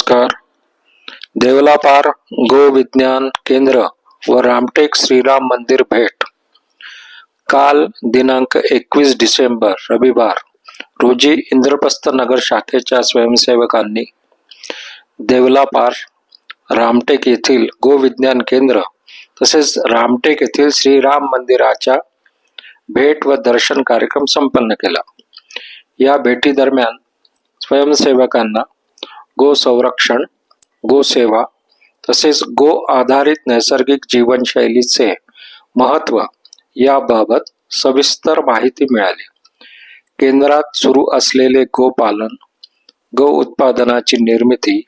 नमस्कार. देवलापार गो विज्ञान केंद्र व रामटेक श्रीराम मंदिर भेट. काल दिनांक 21 डिसेंबर रविवार रोजी इंद्रप्रस्थ नगर शाखेच्या स्वयंसेवकांनी देवलापार रामटेक येथील गो विज्ञान केंद्र तसेच रामटेक येथील श्रीराम मंदिराच्या भेट व दर्शन कार्यक्रम संपन्न केला. या भेटी दरम्यान स्वयंसेवकांना गो संरक्षण, गो सेवा तसेच गो आधारित नैसर्गिक जीवनशैलीचे महत्त्व याबाबत सविस्तर माहिती मिळाली. केंद्रात सुरू असलेले गोपालन, गो उत्पादनाची निर्मिती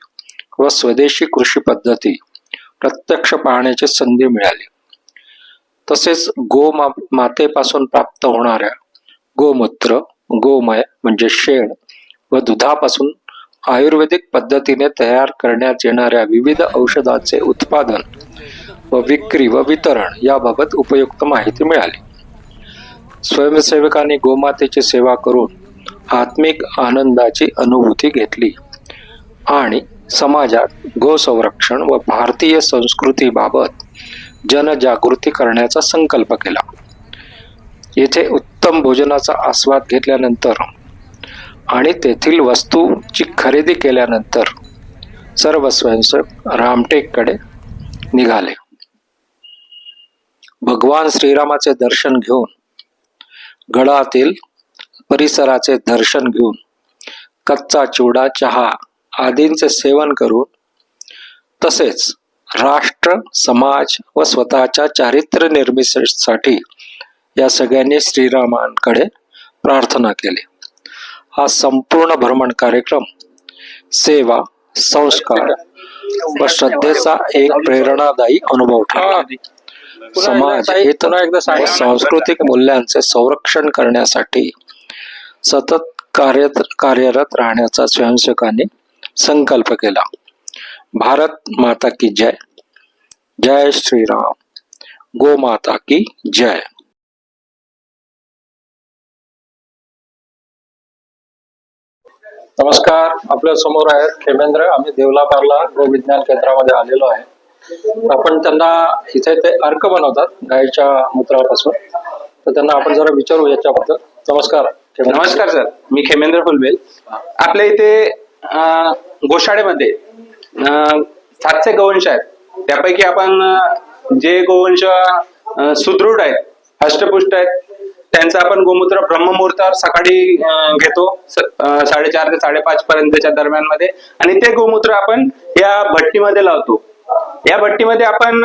व स्वदेशी कृषी पद्धती प्रत्यक्ष पाहण्याची संधी मिळाली. तसेच गो मातेपासून प्राप्त होणाऱ्या गोमूत्र, गोमय म्हणजे शेण व दुधापासून आयुर्वेदिक पद्धतीने तयार करण्यात येणाऱ्या विविध औषधांचे उत्पादन व विक्री व वितरण याबाबत उपयुक्त माहिती मिळाली. स्वयंसेवकांनी गोमातेची सेवा करून आत्मिक आनंदाची अनुभूती घेतली आणि समाजात गो संरक्षण व भारतीय संस्कृतीबाबत जनजागृती करण्याचा संकल्प केला. येथे उत्तम भोजनाचा आस्वाद घेतल्यानंतर आणि तेथील वस्तूची खरेदी केल्यानंतर सर्व स्वयंसेवक रामटेककडे निघाले. भगवान श्रीरामाचे दर्शन घेऊन, गडातील परिसराचे दर्शन घेऊन, कच्चा चिवडा, चहा आदींचे सेवन करून तसेच राष्ट्र, समाज व स्वतःच्या चारित्र्य निर्मितीसाठी या सगळ्यांनी श्रीरामांकडे प्रार्थना केली. हा संपूर्ण भ्रमण कार्यक्रम सेवा, संस्कार व श्रद्धेचा एक प्रेरणादायी अनुभव ठरला. समाज हित व सांस्कृतिक मूल्यांचे संरक्षण करण्यासाठी सतत कार्यरत राहण्याचा स्वयंसेवकांनी संकल्प केला. भारत माता की जय. जय श्रीराम. गो माता की जय. नमस्कार. आपल्या समोर आहेत खेमेंद्र. आम्ही देवलापारला गो विज्ञान केंद्रामध्ये आलेलो आहे. आपण त्यांना इथे ते अर्क बनवतात गायच्या मूत्रापासून, तर त्यांना आपण जरा विचारू याच्याबद्दल. नमस्कार. नमस्कार सर, मी खेमेंद्र फुलवेल. आपल्या इथे गोशाळेमध्ये 700 गोवंश आहेत. त्यापैकी आपण जे गोवंश सुदृढ आहेत, हष्टपुष्ट आहेत, त्यांचं आपण गोमूत्र ब्रह्ममुहूर्तावर सकाळी घेतो 4:30 ते 5:30 पर्यंतच्या दरम्यान मध्ये, आणि ते गोमूत्र आपण या भट्टीमध्ये लावतो. या भट्टीमध्ये आपण